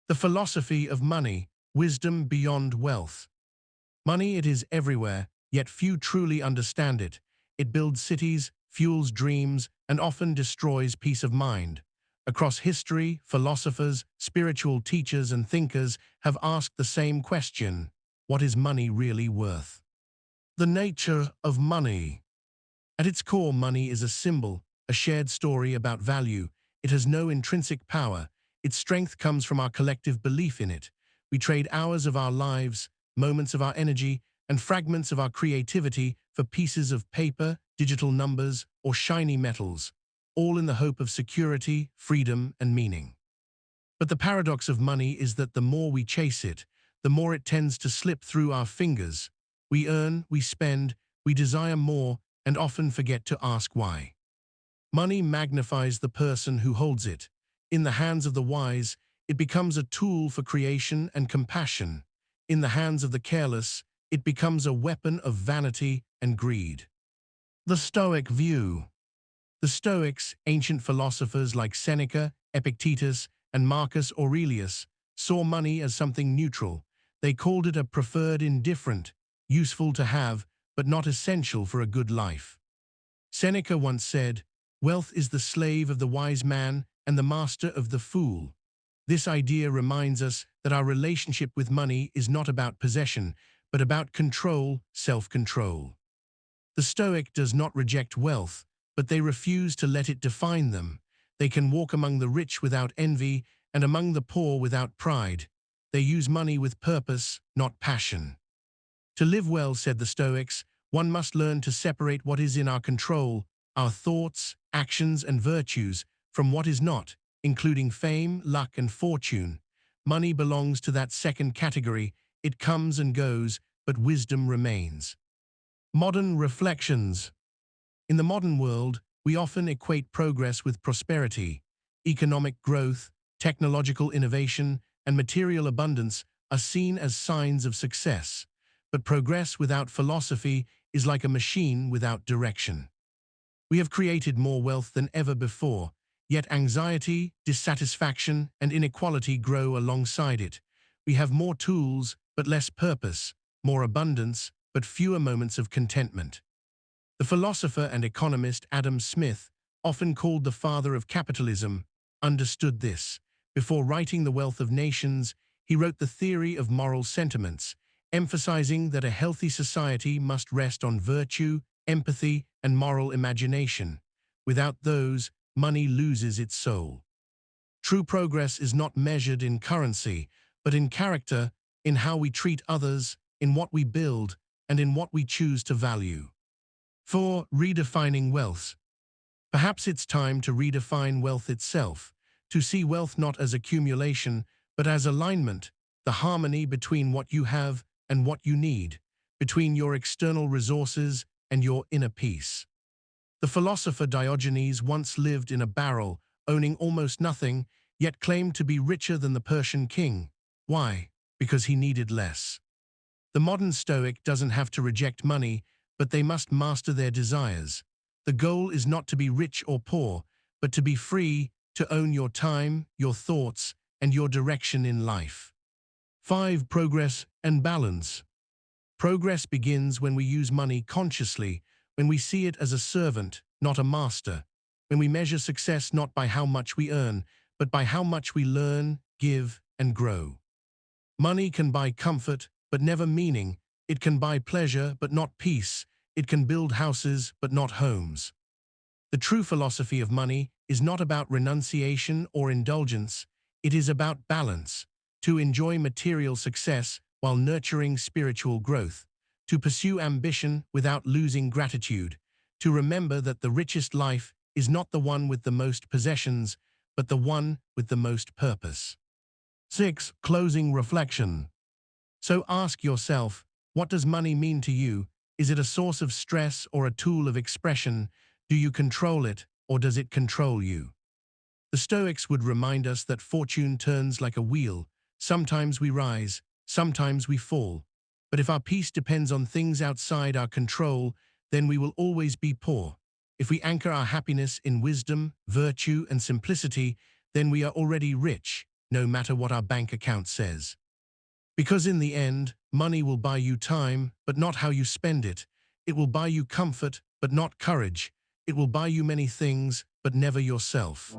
The philosophy of money, wisdom beyond wealth. Money, it is everywhere, yet few truly understand it. It builds cities, fuels dreams, and often destroys peace of mind. Across history, philosophers, spiritual teachers, and thinkers have asked the same question: what is money really worth? The nature of money. At its core, money is a symbol, a shared story about value. It has no intrinsic power. Its strength comes from our collective belief in it. We trade hours of our lives, moments of our energy, and fragments of our creativity for pieces of paper, digital numbers, or shiny metals, all in the hope of security, freedom, and meaning. But the paradox of money is that the more we chase it, the more it tends to slip through our fingers. We earn, we spend, we desire more, and often forget to ask why. Money magnifies the person who holds it. In the hands of the wise, it becomes a tool for creation and compassion. In the hands of the careless, it becomes a weapon of vanity and greed. The Stoic view. The Stoics, ancient philosophers like Seneca, Epictetus, and Marcus Aurelius, saw money as something neutral. They called it a preferred indifferent, useful to have, but not essential for a good life. Seneca once said, "Wealth is the slave of the wise man and the master of the fool." This idea reminds us that our relationship with money is not about possession, but about control, self-control. The Stoic does not reject wealth, but they refuse to let it define them. They can walk among the rich without envy and among the poor without pride. They use money with purpose, not passion. To live well, said the Stoics, one must learn to separate what is in our control, our thoughts, actions, and virtues, from what is not, including fame, luck, and fortune. Money belongs to that second category. It comes and goes, but wisdom remains. Modern reflections. In the modern world, we often equate progress with prosperity. Economic growth, technological innovation, and material abundance are seen as signs of success. But progress without philosophy is like a machine without direction. We have created more wealth than ever before, yet anxiety, dissatisfaction, and inequality grow alongside it. We have more tools, but less purpose, more abundance, but fewer moments of contentment. The philosopher and economist Adam Smith, often called the father of capitalism, understood this. Before writing The Wealth of Nations, he wrote The Theory of Moral Sentiments, emphasizing that a healthy society must rest on virtue, empathy, and moral imagination. Without those, money loses its soul. True progress is not measured in currency, but in character, in how we treat others, in what we build, and in what we choose to value. 4. Redefining wealth. Perhaps it's time to redefine wealth itself, to see wealth not as accumulation, but as alignment, the harmony between what you have and what you need, between your external resources and your inner peace. The philosopher Diogenes once lived in a barrel, owning almost nothing, yet claimed to be richer than the Persian king. Why? Because he needed less. The modern Stoic doesn't have to reject money, but they must master their desires. The goal is not to be rich or poor, but to be free, to own your time, your thoughts, and your direction in life. 5. Progress and balance. Progress begins when we use money consciously, when we see it as a servant, not a master, when we measure success not by how much we earn, but by how much we learn, give, and grow. Money can buy comfort, but never meaning. It can buy pleasure, but not peace. It can build houses, but not homes. The true philosophy of money is not about renunciation or indulgence. It is about balance, to enjoy material success while nurturing spiritual growth, to pursue ambition without losing gratitude, to remember that the richest life is not the one with the most possessions, but the one with the most purpose. 6. Closing reflection. So ask yourself, what does money mean to you? Is it a source of stress or a tool of expression? Do you control it, or does it control you? The Stoics would remind us that fortune turns like a wheel. Sometimes we rise, sometimes we fall. But if our peace depends on things outside our control, then we will always be poor. If we anchor our happiness in wisdom, virtue, and simplicity, then we are already rich. no matter what our bank account says. Because in the end, money will buy you time, but not how you spend it. It will buy you comfort, but not courage. It will buy you many things, but never yourself.